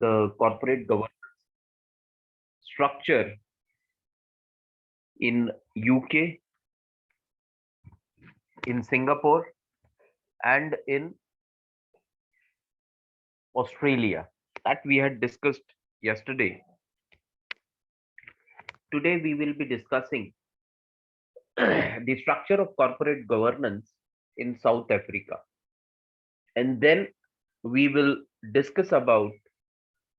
the corporate governance structure in UK, in Singapore, and in Australia that we had discussed yesterday. Today we will be discussing the structure of corporate governance in South Africa, and then we will discuss about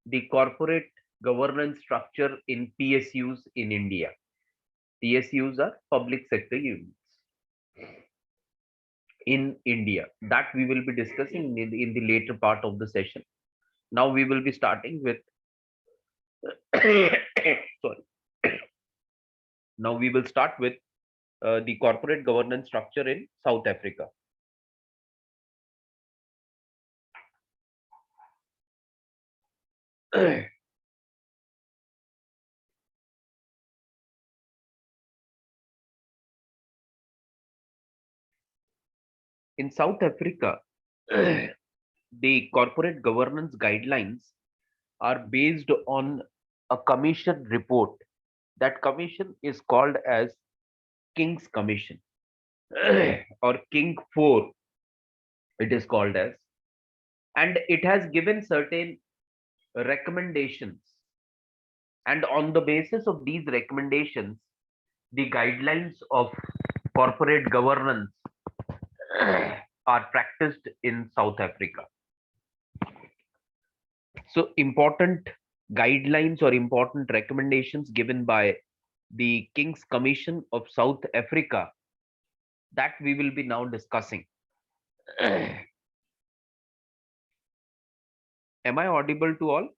the corporate governance structure in PSUs in India. PSUs are public sector units in India that we will be discussing in the later part of the session. Now we will be starting with sorry. Now we will start with the corporate governance structure in South Africa. In South Africa, the corporate governance guidelines are based on a commission report. That commission is called as King's Commission or King 4, it is called as, and it has given certain recommendations. And on the basis of these recommendations, the guidelines of corporate governance are practiced in South Africa. So, important guidelines or important recommendations given by the King's Commission of South Africa that we will be now discussing. Am I audible to all?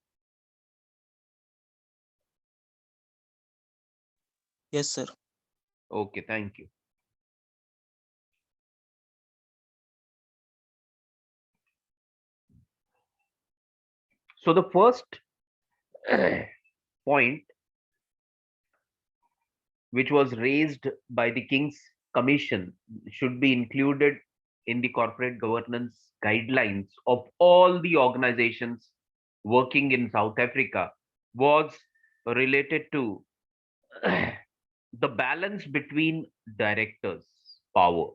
Yes, sir. Okay, thank you. So the first point which was raised by the King's Commission should be included in the corporate governance guidelines of all the organizations working in South Africa was related to the balance between directors' power.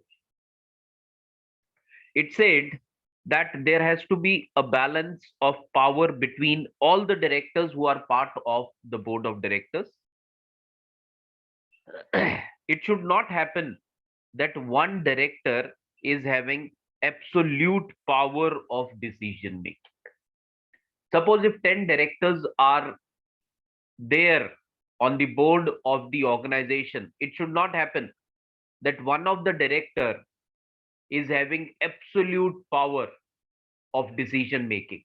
It said that there has to be a balance of power between all the directors who are part of the board of directors. It should not happen that one director is having absolute power of decision making. Suppose if 10 directors are there on the board of the organization, it should not happen that one of the director is having absolute power of decision making,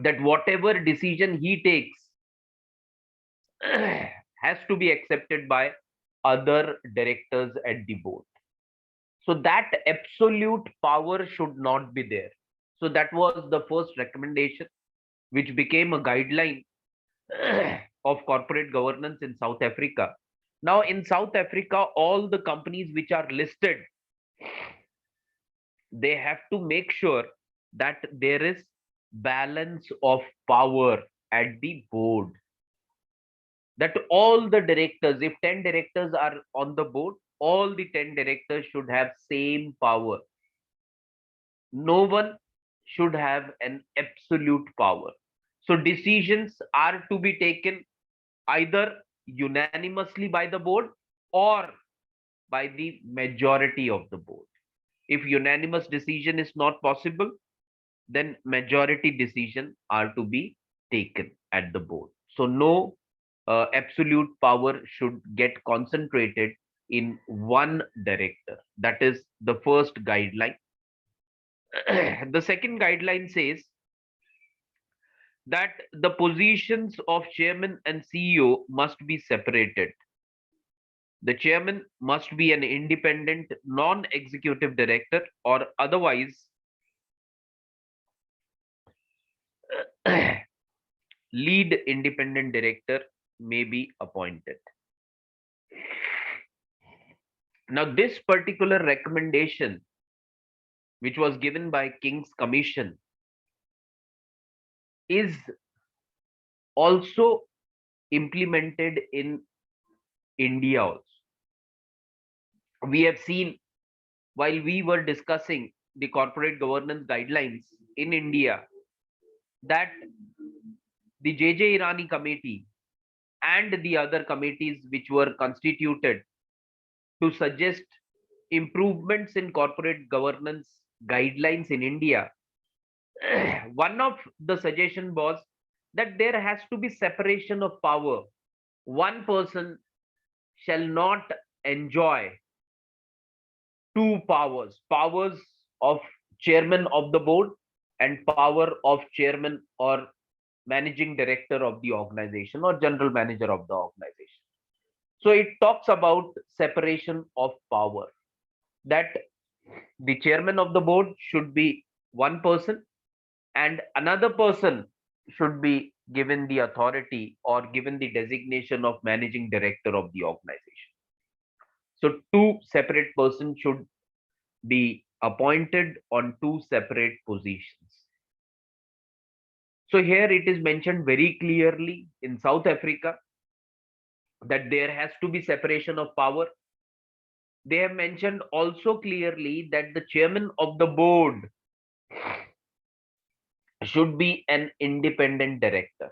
that whatever decision he takes has to be accepted by other directors at the board. So that absolute power should not be there. So that was the first recommendation, which became a guideline of corporate governance in South Africa. Now, in South Africa, all the companies which are listed, they have to make sure that there is balance of power at the board. That all the directors, if 10 directors are on the board, all the 10 directors should have same power. No one should have an absolute power. So decisions are to be taken either unanimously by the board or by the majority of the board. If unanimous decision is not possible, then majority decision are to be taken at the board. So no absolute power should get concentrated in one director. That is the first guideline. The second guideline says that the positions of chairman and CEO must be separated. The chairman must be an independent, non-executive director, or otherwise lead independent director may be appointed. Now, this particular recommendation, which was given by King's Commission, is also implemented in India also. We have seen while we were discussing the corporate governance guidelines in India that the JJ Irani committee and the other committees which were constituted to suggest improvements in corporate governance guidelines in India, one of the suggestion was that there has to be separation of power. One person shall not enjoy two powers of chairman of the board and power of chairman or managing director of the organization or general manager of the organization. So it talks about separation of power, that the chairman of the board should be one person and another person should be given the authority or given the designation of managing director of the organization. So two separate persons should be appointed on two separate positions. So here it is mentioned very clearly in South Africa that there has to be separation of power. They have mentioned also clearly that the chairman of the board should be an independent director.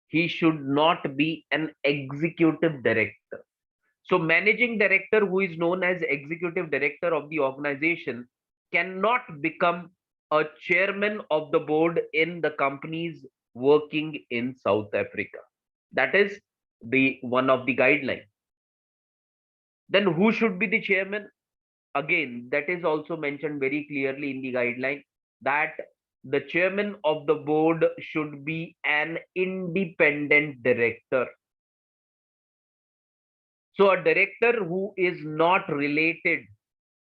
He should not be an executive director. So managing director, who is known as executive director of the organization, cannot become a chairman of the board in the companies working in South Africa. That is the one of the guidelines. Then who should be the chairman? Again, that is also mentioned very clearly in the guideline that the chairman of the board should be an independent director. So a director who is not related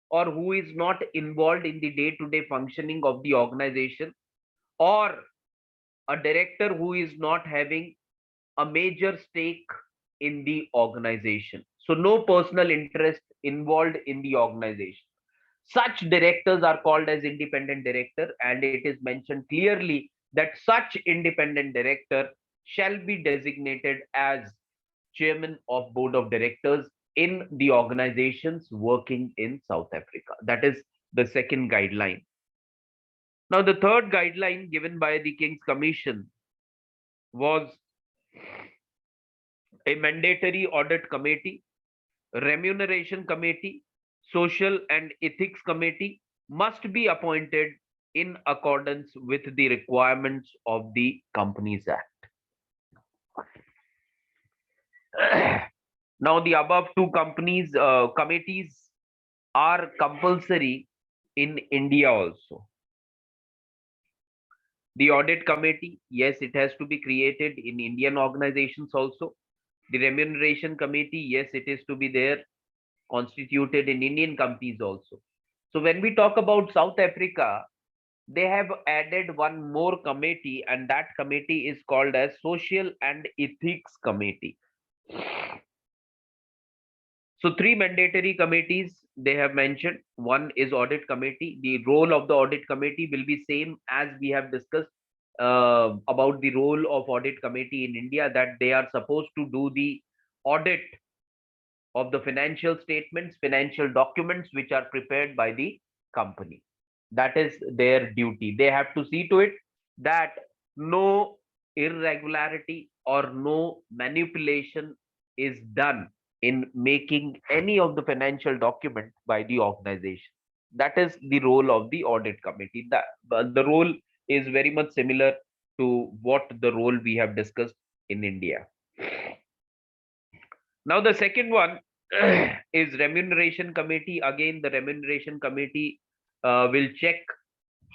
or who is not involved in the day-to-day functioning of the organization, or a director who is not having a major stake in the organization. So no personal interest involved in the organization. Such directors are called as independent director, and it is mentioned clearly that such independent director shall be designated as chairman of board of directors in the organizations working in South Africa. That is the second guideline. Now, the third guideline given by the King's Commission was a mandatory audit committee, remuneration committee, social and ethics committee must be appointed in accordance with the requirements of the Companies Act. Now, the above two committees are compulsory in India also. The audit committee, yes, it has to be created in Indian organizations also. The remuneration committee, yes, it is to be there, constituted in Indian companies also. So when we talk about South Africa, they have added one more committee, and that committee is called as Social and Ethics Committee. So three mandatory committees they have mentioned. One is audit committee. The role of the audit committee will be same as we have discussed about the role of audit committee in India, that they are supposed to do the audit of the financial statements, financial documents which are prepared by the company. That is their duty. They have to see to it that no irregularity or no manipulation is done in making any of the financial document by the organization. That is the role of the audit committee. The role is very much similar to what the role we have discussed in India. Now, the second one is remuneration committee. Again, the remuneration committee will check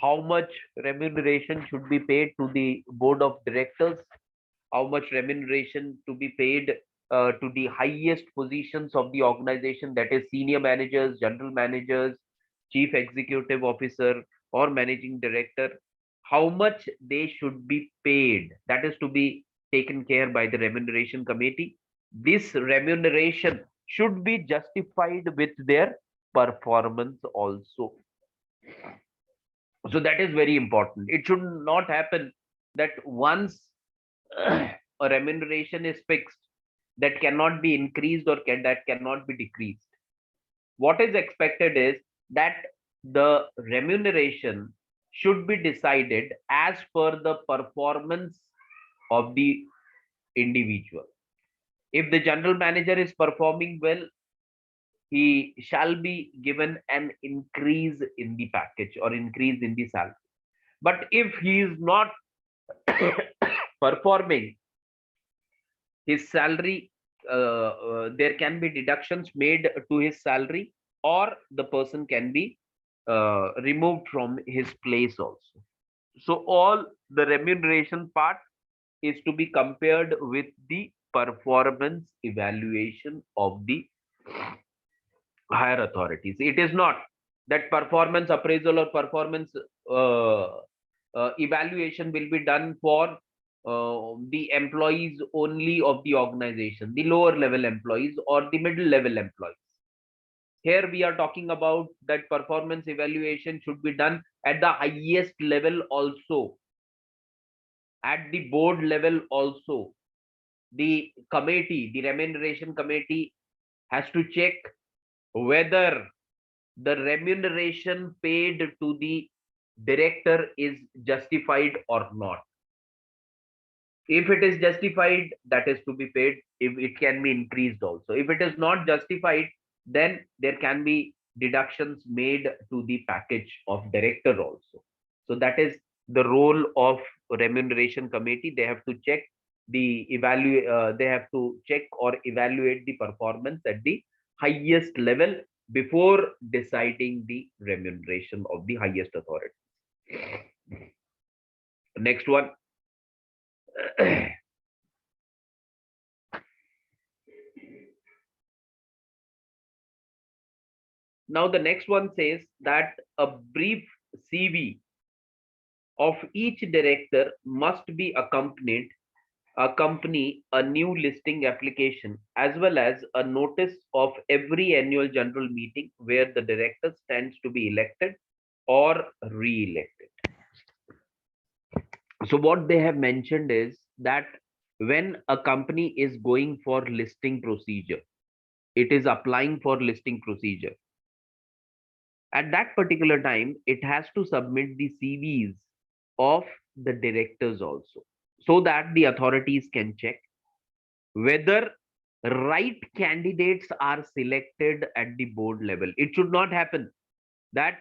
how much remuneration should be paid to the board of directors, how much remuneration to be paid to the highest positions of the organization, that is senior managers, general managers, chief executive officer, or managing director. How much they should be paid, that is to be taken care by the remuneration committee. This remuneration should be justified with their performance also. So that is very important. It should not happen that once a remuneration is fixed, that cannot be increased or that cannot be decreased. What is expected is that the remuneration should be decided as per the performance of the individual. If the general manager is performing well, he shall be given an increase in the package or increase in the salary. But if he is not performing, his salary, there can be deductions made to his salary, or the person can be removed from his place also. So all the remuneration part is to be compared with the performance evaluation of the higher authorities. It is not that performance appraisal or performance uh, evaluation will be done for the employees only of the organization, the lower level employees or the middle level employees. Here we are talking about that performance evaluation should be done at the highest level also, at the board level also. The committee, the remuneration committee, has to check whether the remuneration paid to the director is justified or not. If it is justified, that is to be paid. If it can be increased also. If it is not justified, then there can be deductions made to the package of director also. So that is the role of remuneration committee. They have to check they have to check or evaluate the performance at the highest level before deciding the remuneration of the highest authority. Next one. Now, the next one says that a brief CV of each director must be accompany a new listing application as well as a notice of every annual general meeting where the director stands to be elected or re-elected. So what they have mentioned is that when a company is going for listing procedure, it is applying for listing procedure. At that particular time, it has to submit the CVs of the directors also, so that the authorities can check whether right candidates are selected at the board level. It should not happen that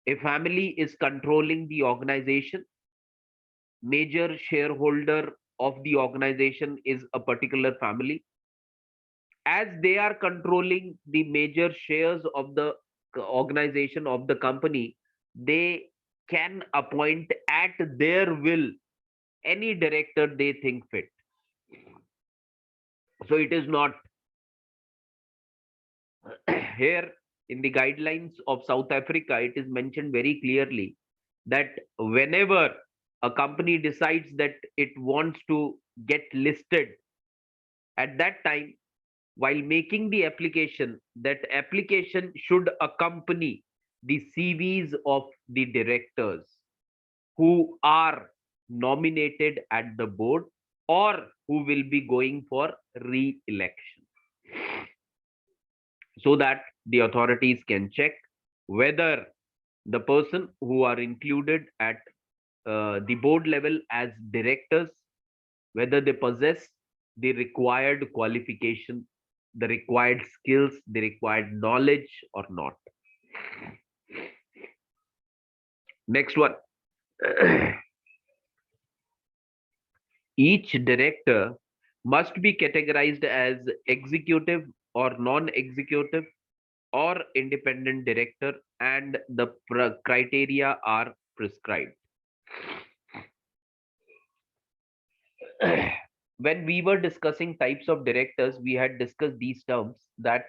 a family is controlling the organization, major shareholder of the organization is a particular family. As they are controlling the major shares of the organization of the company, they can appoint at their will any director they think fit. So it is not here in the guidelines of South Africa, it is mentioned very clearly that whenever a company decides that it wants to get listed, at that time, while making the application, that application should accompany the CVs of the directors who are nominated at the board or who will be going for re-election, so that the authorities can check whether the person who are included at the board level as directors, whether they possess the required qualification, the required skills, the required knowledge or not. Next one. Each director must be categorized as executive or non-executive or independent director, and the criteria are prescribed. When we were discussing types of directors, we had discussed these terms, that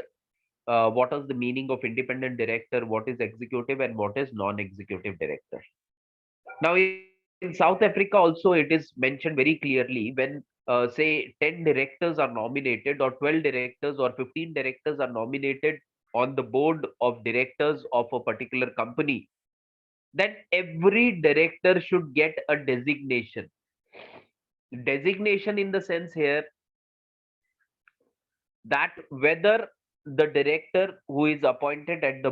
what is the meaning of independent director, what is executive, and what is non-executive director. Now, in South Africa also, it is mentioned very clearly when, say, 10 directors are nominated, or 12 directors, or 15 directors are nominated on the board of directors of a particular company. that every director should get a designation. Designation in the sense here that whether the director who is appointed at the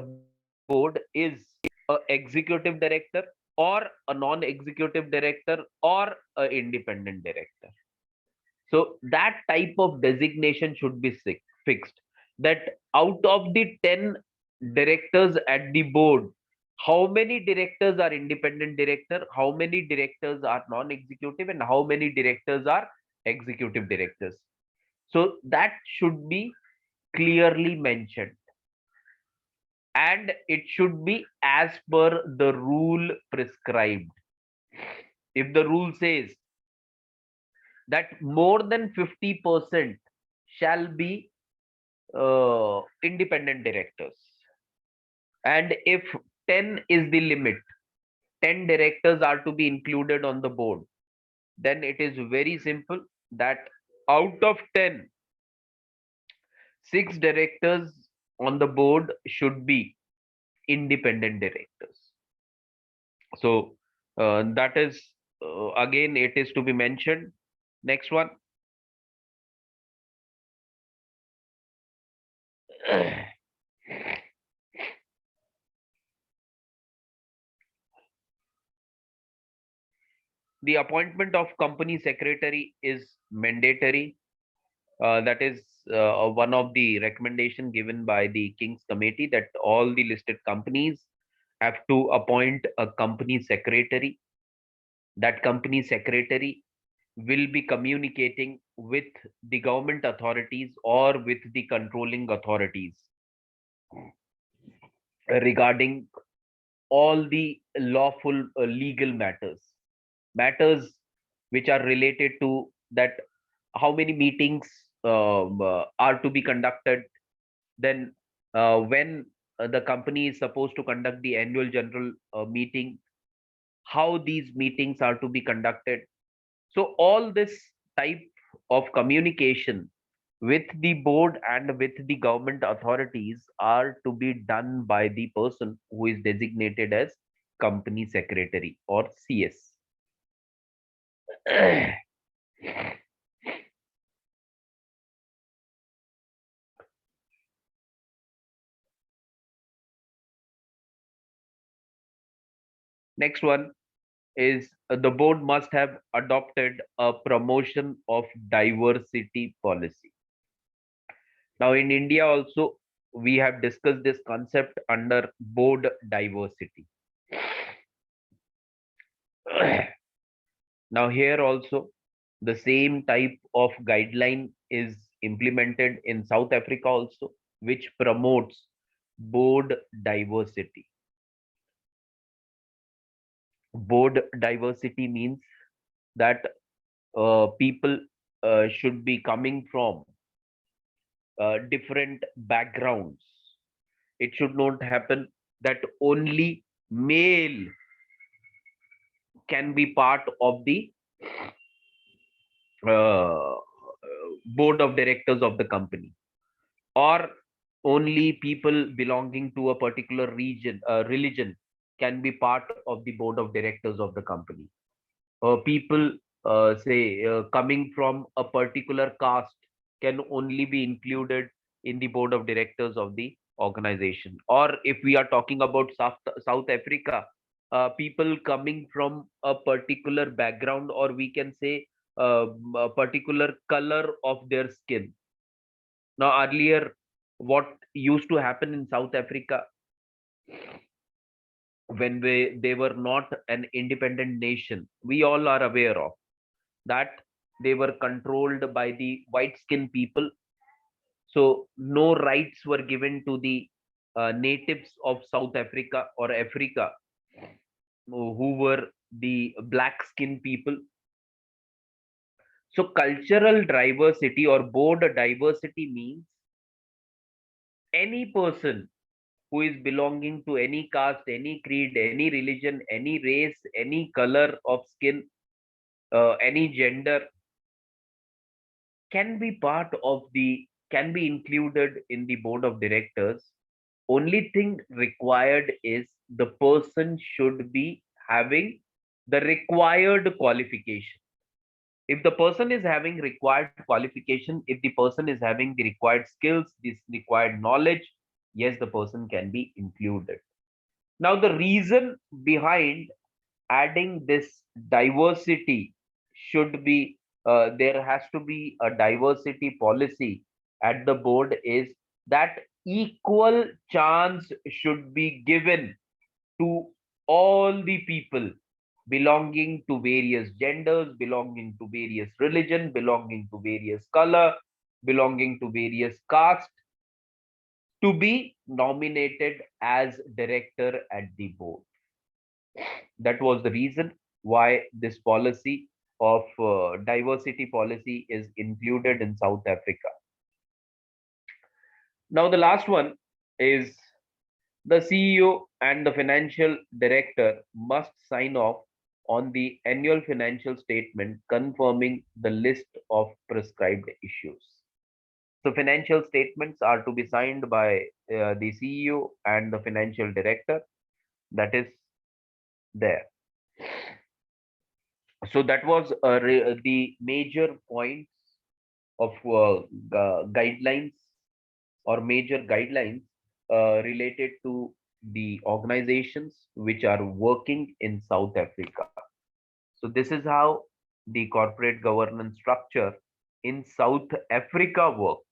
board is a executive director or a non-executive director or a independent director. So that type of designation should be fixed. That out of the 10 directors at the board, how many directors are independent director, how many directors are non-executive, and how many directors are executive directors. So that should be clearly mentioned, and it should be as per the rule prescribed. If the rule says that more than 50% shall be independent directors, and if 10 is the limit, 10 directors are to be included on the board, then it is very simple that out of 10, 6 directors on the board should be independent directors. So that is again, it is to be mentioned. Next one. The appointment of company secretary is mandatory. That is one of the recommendation given by the King's Committee, that all the listed companies have to appoint a company secretary. That company secretary will be communicating with the government authorities or with the controlling authorities regarding all the lawful legal matters which are related to that, how many meetings are to be conducted, then when the company is supposed to conduct the annual general meeting, how these meetings are to be conducted. So all this type of communication with the board and with the government authorities are to be done by the person who is designated as company secretary or CS. Next one is the board must have adopted a promotion of diversity policy. Now, in India also, we have discussed this concept under board diversity. Now, here also, the same type of guideline is implemented in South Africa also, which promotes board diversity. Board diversity means that people should be coming from different backgrounds. It should not happen that only male can be part of the uh, board of directors of the company, or only people belonging to a particular religion can be part of the board of directors of the company. People say coming from a particular caste can only be included in the board of directors of the organization. Or if we are talking about South Africa, people coming from a particular background, or we can say a particular color of their skin. Now earlier, what used to happen in South Africa, when they were not an independent nation, we all are aware of that, they were controlled by the white skinned people. So no rights were given to the natives of South Africa or Africa, who were the black skinned people. So cultural diversity or board diversity means any person who is belonging to any caste, any creed, any religion, any race, any color of skin, any gender, can be part of the, can be included in the board of directors. Only thing required is the person should be having the required qualification. If the person is having required qualification, if the person is having the required skills, this required knowledge, yes, the person can be included. Now, the reason behind adding this diversity should be, there has to be a diversity policy at the board, is that equal chance should be given to all the people belonging to various genders, belonging to various religion, belonging to various color, belonging to various caste, to be nominated as director at the board. That was the reason why this policy of diversity policy is included in South Africa. Now, the last one is the CEO and the financial director must sign off on the annual financial statement confirming the list of prescribed issues. So, financial statements are to be signed by the CEO and the financial director. That is there. So, that was the major points of guidelines or major guidelines related to the organizations which are working in South Africa. So, this is how the corporate governance structure in South Africa works.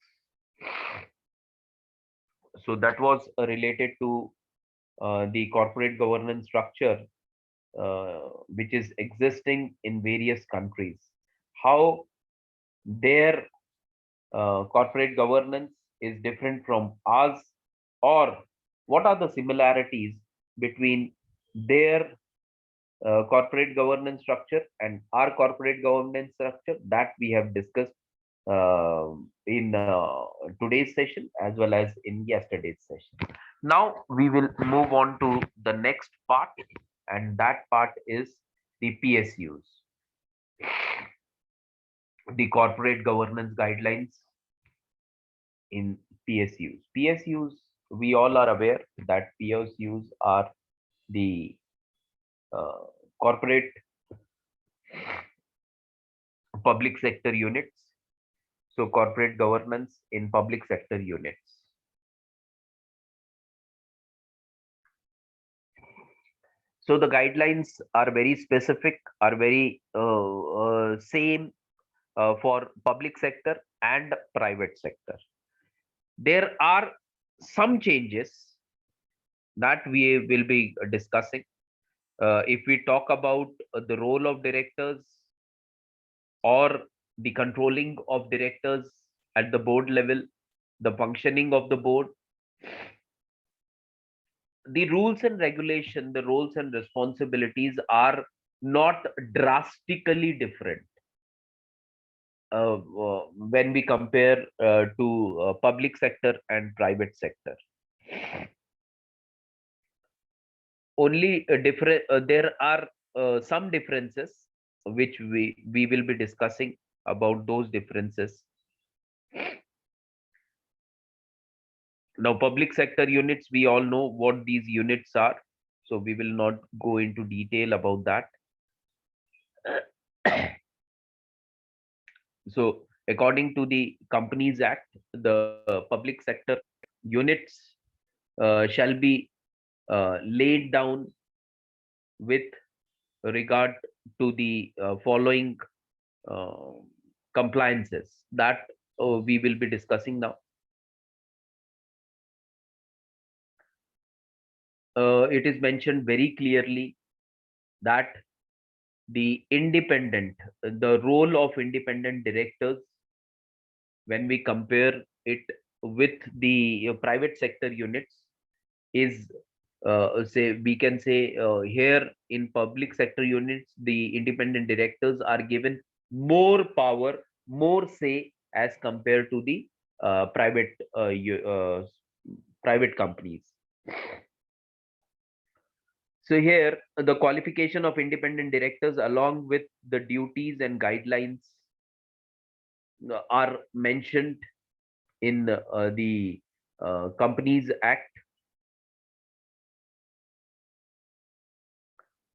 So, that was related to the corporate governance structure which is existing in various countries. How their corporate governance is different from ours, or what are the similarities between their corporate governance structure and our corporate governance structure, that we have discussed in today's session as well as in yesterday's session. Now we will move on to the next part, and that part is the PSUs, the corporate governance guidelines in PSUs. PSUs, we all are aware that PSUs are the corporate public sector units. So, corporate governance in public sector units. So, the guidelines are very specific, are very same for public sector and private sector. There are some changes that we will be discussing. If we talk about the role of directors or the controlling of directors at the board level, the functioning of the board, the rules and regulation, the roles and responsibilities are not drastically different when we compare to public sector and private sector. Only different. There are some differences which we will be discussing about those differences. Now, public sector units, we all know what these units are, so we will not go into detail about that. So, according to the Companies Act, the public sector units shall be laid down with regard to the following uh, compliances that we will be discussing now. It is mentioned very clearly that the role of independent directors, when we compare it with the private sector units, is say we can say here in public sector units, the independent directors are given more power, more say as compared to the private companies. So here, the qualification of independent directors along with the duties and guidelines are mentioned in the Companies Act.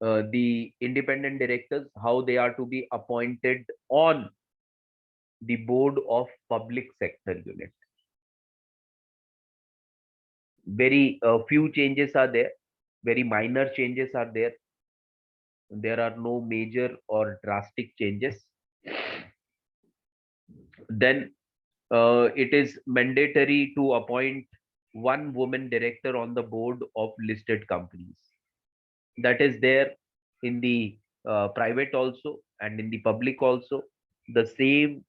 the independent directors, how they are to be appointed on the board of public sector unit. Very few changes are there, very minor changes are there. There are no major or drastic changes. Then it is mandatory to appoint one woman director on the board of listed companies. That is there in the private also and in the public also. The same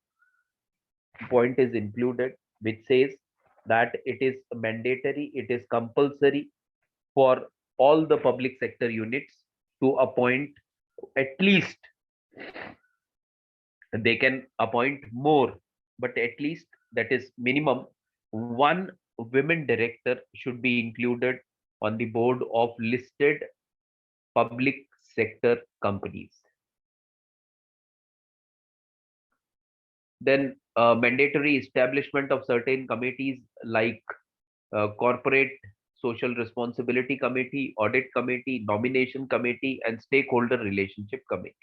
point is included, which says that it is mandatory, it is compulsory for all the public sector units to appoint at least, they can appoint more, but at least, that is minimum, one women director should be included on the board of listed public sector companies. Then mandatory establishment of certain committees like corporate social responsibility committee, audit committee, nomination committee, and stakeholder relationship committee.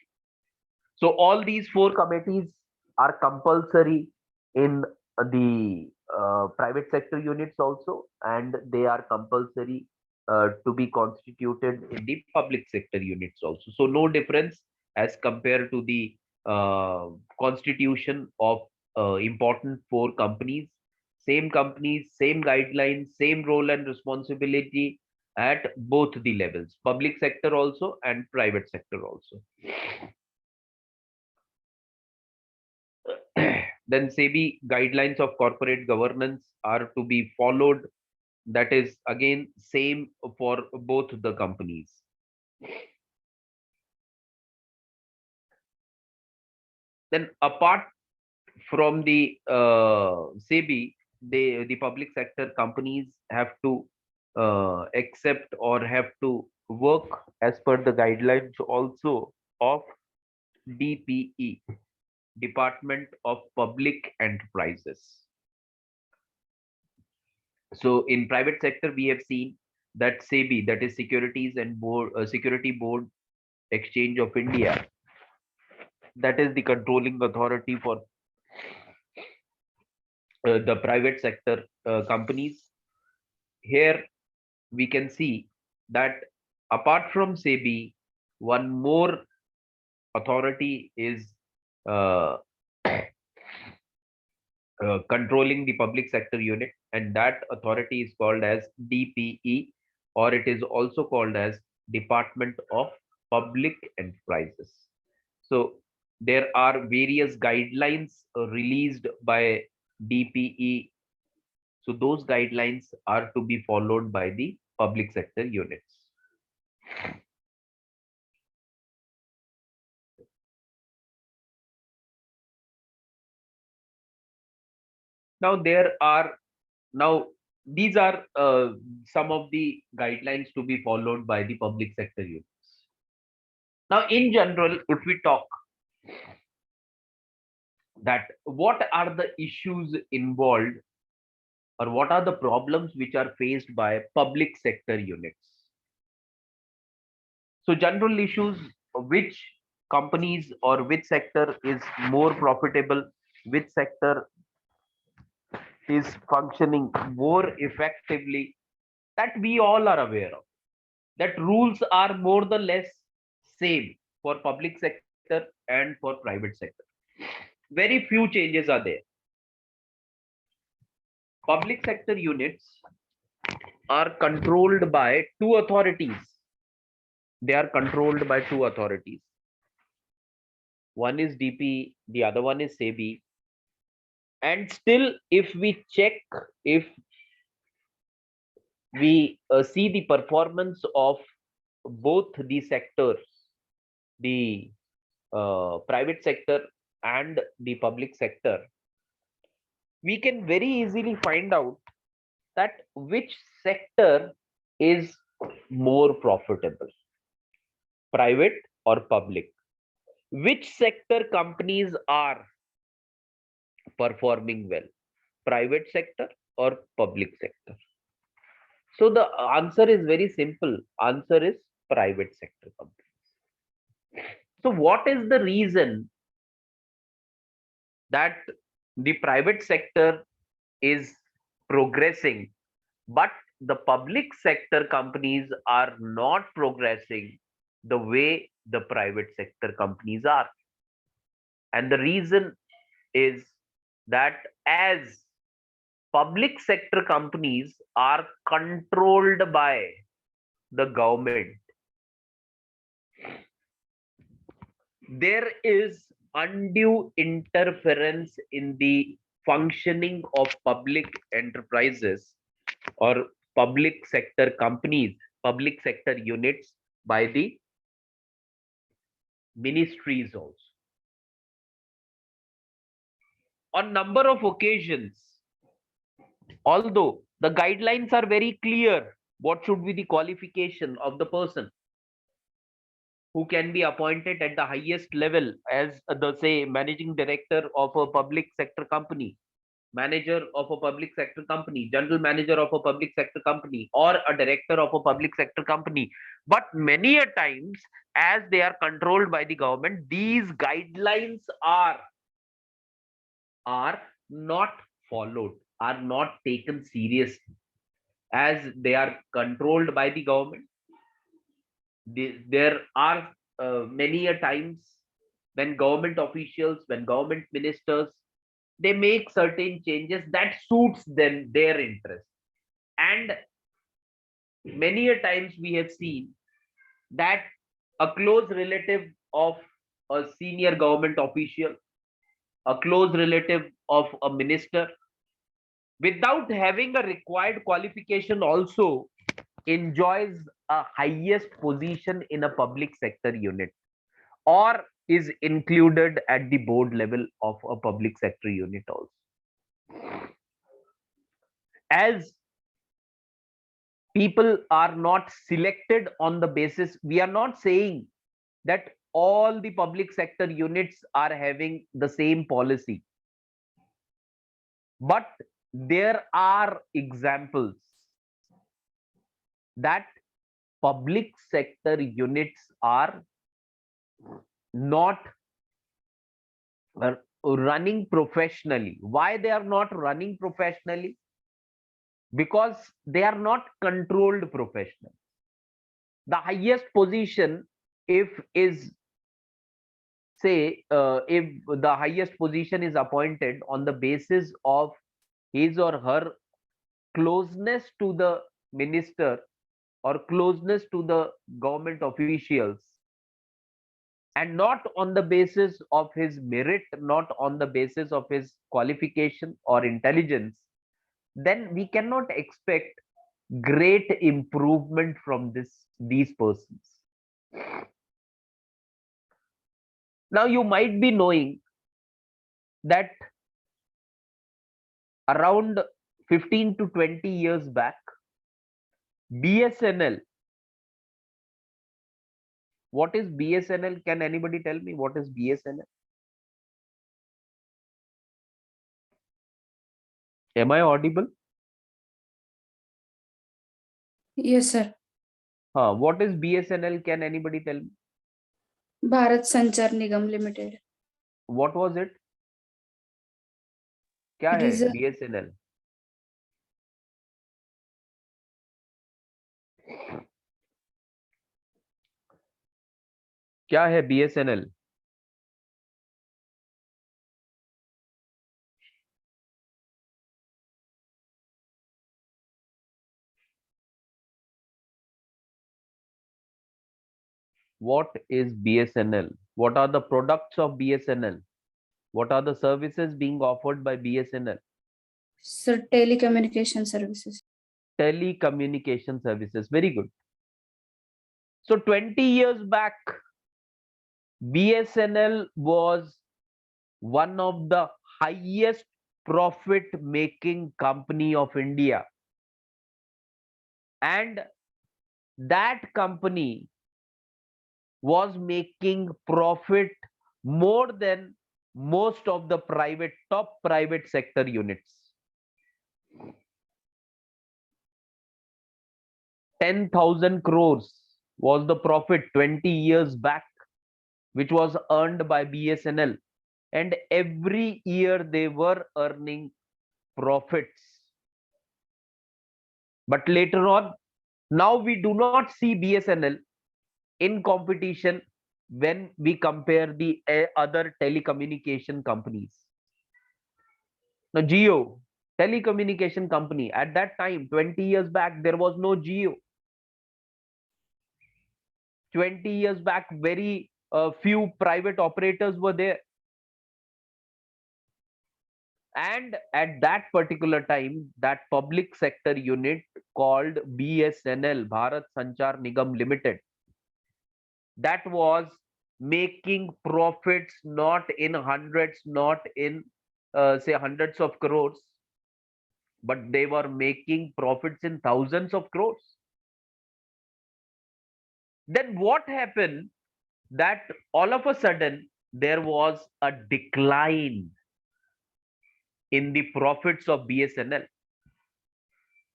So all these four committees are compulsory in the private sector units also, and they are compulsory to be constituted in the public sector units also. So no difference as compared to the constitution of important four companies. Same companies, same guidelines, same role and responsibility at both the levels, public sector also and private sector also. Then SEBI guidelines of corporate governance are to be followed. That is again same for both the companies. Then apart from the SEBI, the public sector companies have to accept or have to work as per the guidelines also of DPE, Department of Public Enterprises. So in private sector, we have seen that SEBI, that is Securities and Security Board Exchange of India, that is the controlling authority for the private sector companies. Here we can see that apart from SEBI, one more authority is uh, controlling the public sector unit, and that authority is called as DPE, or it is also called as Department of Public Enterprises. So there are various guidelines released by DPE. So those guidelines are to be followed by the public sector units. Now there are now these are some of the guidelines to be followed by the public sector units. Now in general, if we talk that what are the issues involved or what are the problems which are faced by public sector units. So general issues, which companies or which sector is more profitable, which sector is functioning more effectively, that we all are aware of. That rules are more or less same for public sector and for private sector. Very few changes are there. Public sector units are controlled by two authorities. They are controlled by two authorities. One is DP, the other one is SEBI. And still, if we check, if we see the performance of both the sectors, the private sector and the public sector, we can very easily find out that which sector is more profitable, private or public. Which sector companies are performing well, private sector or public sector? So the answer is very simple. Answer is private sector companies. So what is the reason that the private sector is progressing, but the public sector companies are not progressing the way the private sector companies are? And the reason is that as public sector companies are controlled by the government, there is undue interference in the functioning of public enterprises or public sector companies, public sector units by the ministries also. On number of occasions, although the guidelines are very clear, what should be the qualification of the person who can be appointed at the highest level as the say managing director of a public sector company, manager of a public sector company, general manager of a public sector company, or a director of a public sector company. But many a times, as they are controlled by the government, these guidelines are not followed, are not taken seriously. As they are controlled by the government, there are many a times when government officials, when government ministers, they make certain changes that suits them, their interest. And many a times we have seen that a close relative of a senior government official, a close relative of a minister, without having a required qualification, also enjoys a highest position in a public sector unit, or is included at the board level of a public sector unit also. As people are not selected on the basis, we are not saying that all the public sector units are having the same policy, but there are examples that public sector units are not running professionally. Why they are not running professionally? Because they are not controlled professionally. The highest position, if is say if the highest position is appointed on the basis of his or her closeness to the minister or closeness to the government officials, and not on the basis of his merit, not on the basis of his qualification or intelligence, then we cannot expect great improvement from these persons. Now you might be knowing that around 15 to 20 years back, BSNL, what is BSNL? Can anybody tell me what is BSNL? Am I audible? Yes, sir. What is BSNL? Can anybody tell me? Bharat Sanchar Nigam Limited. What was it? क्या It है is a BSNL? क्या है BSNL? What is BSNL? What are the products of BSNL? What are the services being offered by BSNL? sir, telecommunication services. Telecommunication services. Very good. So 20 years back, BSNL was one of the highest profit making company of India. And that company was making profit more than most of the top private sector units. 10,000 crores was the profit 20 years back. which was earned by BSNL, and every year they were earning profits. But later on, now we do not see BSNL in competition when we compare the other telecommunication companies. Now, Geo, telecommunication company, at that time, 20 years back, there was no Geo. 20 years back, very few private operators were there. And at that particular time, that public sector unit called BSNL, Bharat Sanchar Nigam Limited, that was making profits not in hundreds, not in say hundreds of crores, but they were making profits in thousands of crores. Then what happened that all of a sudden there was a decline in the profits of BSNL.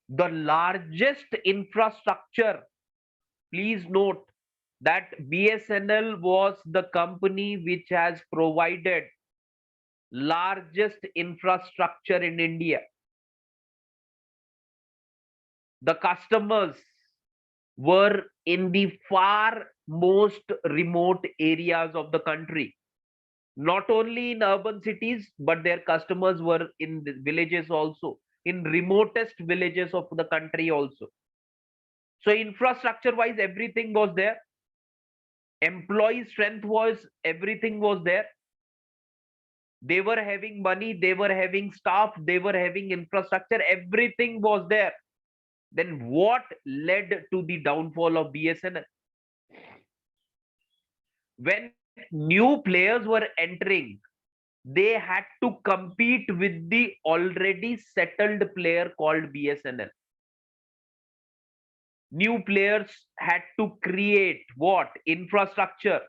The largest infrastructure, please note that BSNL was the company which has provided largest infrastructure in India. The customers were in the far most remote areas of the country, not only in urban cities, but their customers were in the villages also, in remotest villages of the country also. So infrastructure wise, everything was there. Employee strength was, everything was there. They were having money, they were having staff, they were having infrastructure, everything was there. Then what led to the downfall of BSNL? When new players were entering, they had to compete with the already settled player called BSNL. New players had to create what? Infrastructure.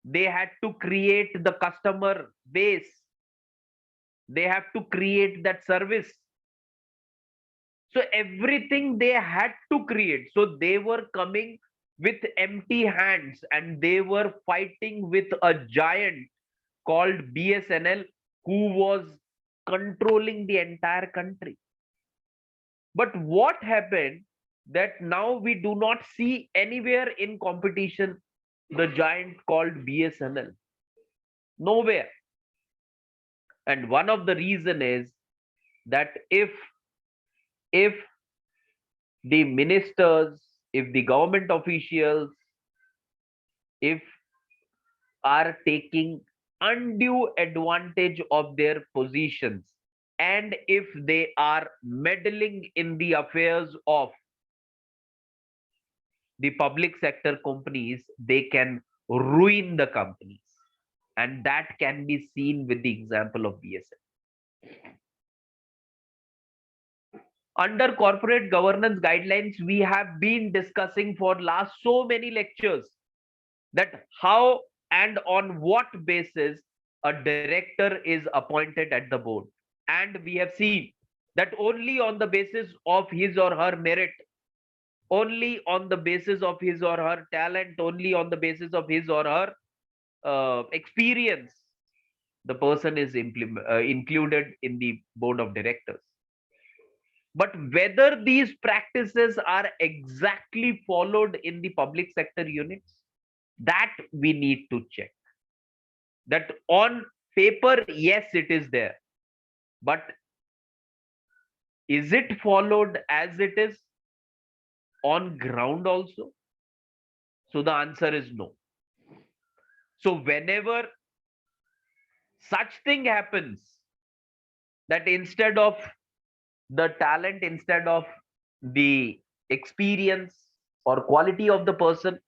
They had to create the customer base. They have to create that service. So everything they had to create. So they were coming with empty hands and they were fighting with a giant called BSNL who was controlling the entire country. But what happened that now we do not see anywhere in competition the giant called BSNL? Nowhere. And one of the reason is that if the ministers, if the government officials, if are taking undue advantage of their positions, and if they are meddling in the affairs of the public sector companies, they can ruin the companies. And that can be seen with the example of BSNL. Under corporate governance guidelines, we have been discussing for last so many lectures that how and on what basis a director is appointed at the board. And we have seen that only on the basis of his or her merit, only on the basis of his or her talent, only on the basis of his or her experience, the person is included in the board of directors. But whether these practices are exactly followed in the public sector units, that we need to check. That on paper, yes, it is there. But is it followed as it is on ground also? So the answer is no. So whenever such thing happens, that instead of the talent, instead of the experience or quality of the person,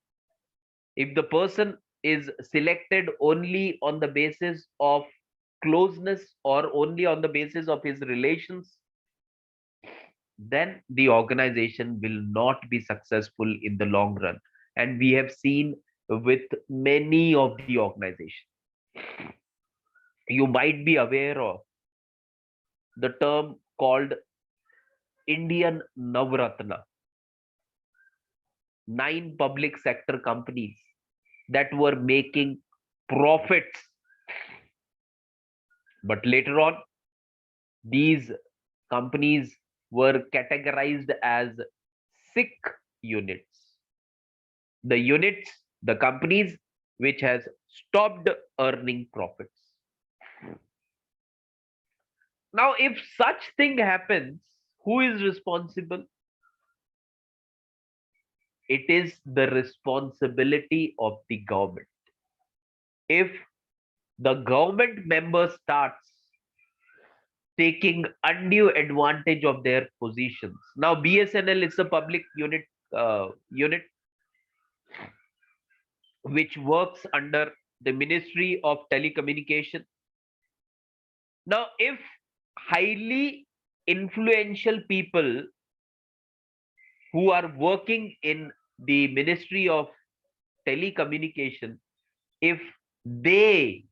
if the person is selected only on the basis of closeness or only on the basis of his relations, then the organization will not be successful in the long run. And we have seen with many of the organizations. You might be aware of the term called Indian Navratna. 9 public sector companies that were making profits. But later on, these companies were categorized as sick units. The units, the companies which has stopped earning profits. Now, if such thing happens, who is responsible? It is the responsibility of the government. If the government member starts taking undue advantage of their positions. Now, BSNL is a public unit which works under the Ministry of Telecommunication. Now, if highly influential people who are working in the Ministry of Telecommunication, if they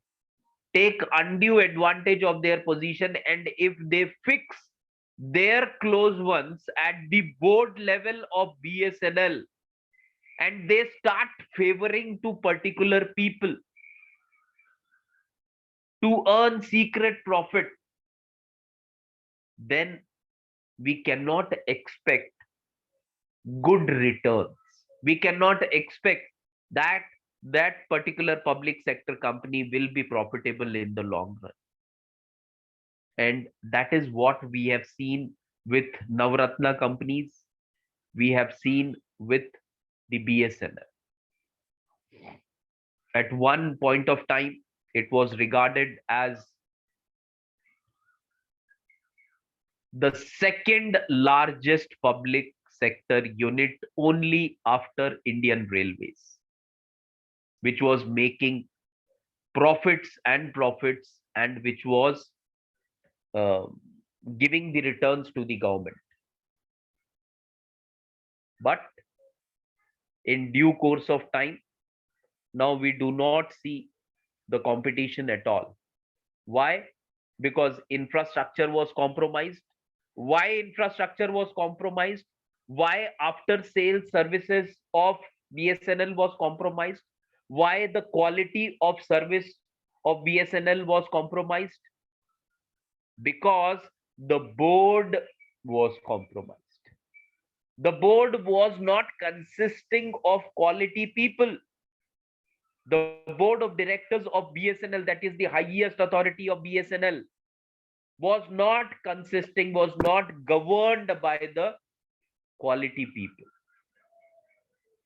take undue advantage of their position and if they fix their close ones at the board level of BSNL and they start favoring to particular people to earn secret profit, then we cannot expect good returns. We cannot expect that that particular public sector company will be profitable in the long run. And that is what we have seen with Navratna companies, we have seen with the BSNL. At one point of time, it was regarded as the second largest public sector unit only after Indian Railways, which was making profits and which was uh, giving the returns to the government. But in due course of time, now we do not see the competition at all. Why? Because infrastructure was compromised. Why infrastructure was compromised? Why after sales services of BSNL was compromised? Why the quality of service of BSNL was compromised? Because the board was compromised. The board was not consisting of quality people. The board of directors of BSNL, that is the highest authority of BSNL, was not consisting, was not governed by the quality people.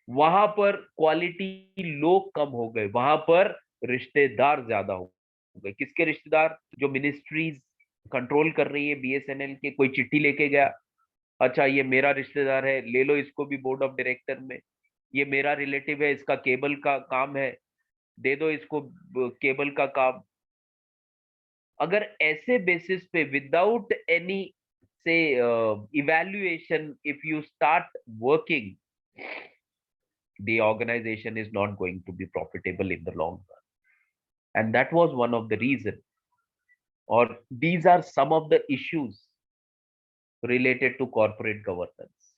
वहां पर quality लोग कम हो गए, वहां पर रिश्तेदार ज्यादा हो गए. किसके रिश्तेदार? जो मिनिस्ट्रीज कंट्रोल कर रही है बीएसएनएल के. कोई चिट्ठी लेके गया, अच्छा ये मेरा रिश्तेदार है, ले लो इसको भी बोर्ड ऑफ डायरेक्टर में. ये मेरा रिलेटिव है, इसका केबल का काम है, दे दो इसको केबल का काम. अगर ऐसे बेसिस पे विदाउट एनी से evaluation if you start working, the organization is not going to be profitable in the long run. And that was one of the reasons, or these are some of the issues related to corporate governance.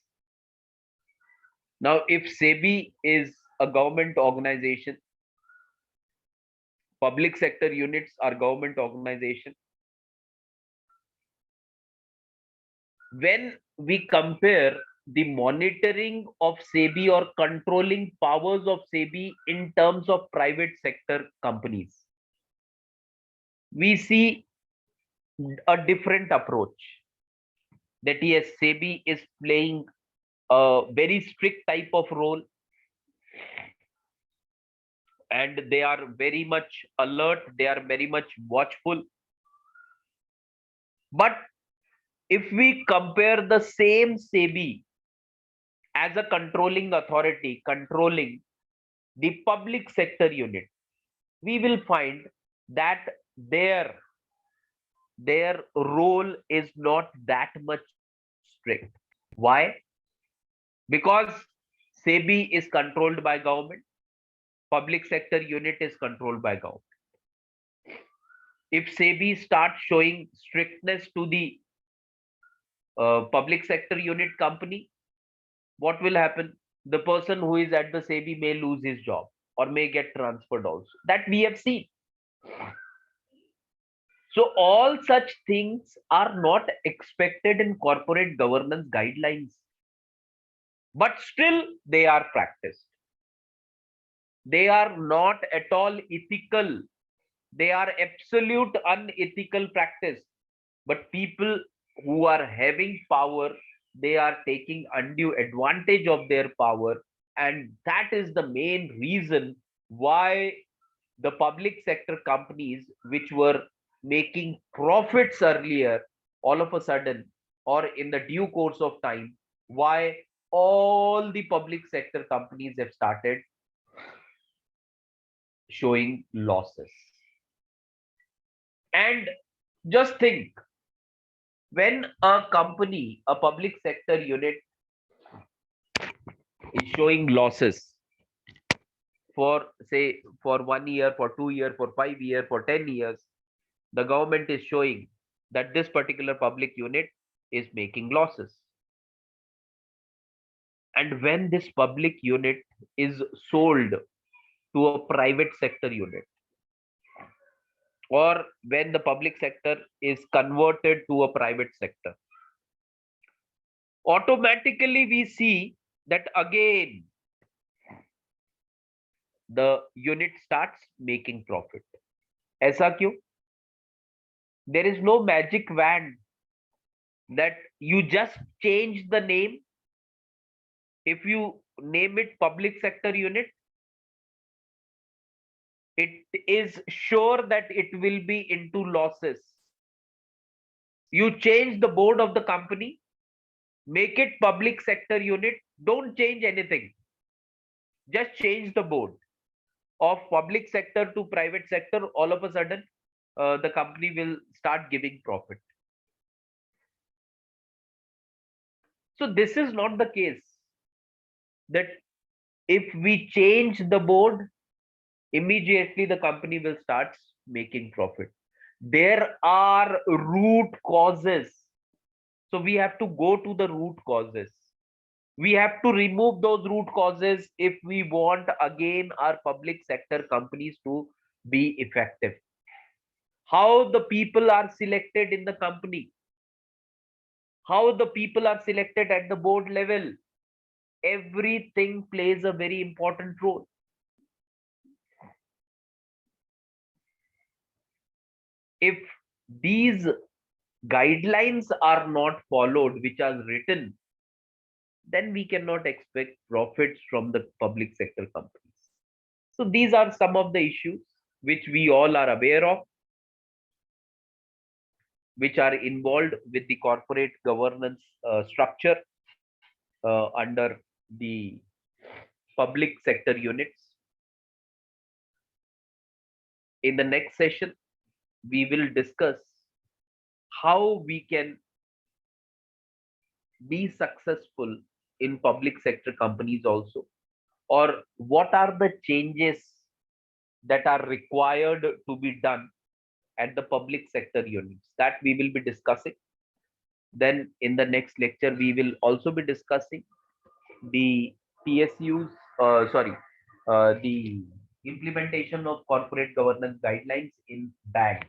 Now, if SEBI is a government organization, public sector units are government organization, when we compare the monitoring of SEBI or controlling powers of SEBI in terms of private sector companies, we see a different approach. That yes, SEBI is playing a very strict type of role and they are very much alert, they are very much watchful. But if we compare the same SEBI as a controlling authority controlling the public sector unit, we will find that their role is not that much strict. Why? Because SEBI is controlled by government, public sector unit is controlled by government. If SEBI starts showing strictness to the public sector unit company, what will happen? The person who is at the SEBI may lose his job, or may get transferred also. That we have seen. So all such things are not expected in corporate governance guidelines, but still they are practiced. They are not at all ethical. They are absolute unethical practice. But people who are having power, they are taking undue advantage of their power. And that is the main reason why the public sector companies, which were making profits earlier, all of a sudden, or in the due course of time, why all the public sector companies have started showing losses. And just think, when a company, a public sector unit is showing losses for, say, for 1 year, for 2 years, for 5 years, for 10 years, the government is showing that this particular public unit is making losses. And when this public unit is sold to a private sector unit, or when the public sector is converted to a private sector, automatically we see that again the unit starts making profit. Aisa kyun? There is no magic wand that you just change the name. If you name it public sector unit, it is sure that it will be into losses. You change the board of the company, make it public sector unit, don't change anything. Just change the board of public sector to private sector, all of a sudden the company will start giving profit. So this is not the case, that if we change the board, immediately the company will start making profit. There are root causes. So we have to go to the root causes. We have to remove those root causes if we want again our public sector companies to be effective. How the people are selected in the company, how the people are selected at the board level, everything plays a very important role. If these guidelines are not followed, which are written, then we cannot expect profits from the public sector companies. So these are some of the issues which we all are aware of, which are involved with the corporate governance structure under the public sector units. In the next session, we will discuss how we can be successful in public sector companies also, or what are the changes that are required to be done at the public sector units, that we will be discussing. Then in the next lecture, we will also be discussing the PSUs, the implementation of corporate governance guidelines in banks.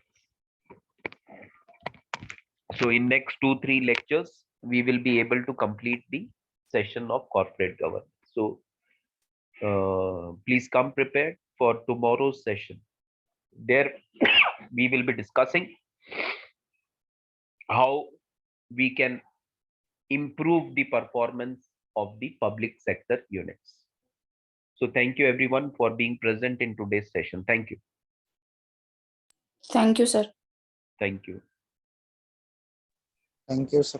So in next 2-3 lectures, we will be able to complete the session of corporate governance. So please come prepared for tomorrow's session. There we will be discussing how we can improve the performance of the public sector units. So thank you everyone for being present in today's session. Thank you. Thank you, sir. Thank you. Thank you, sir.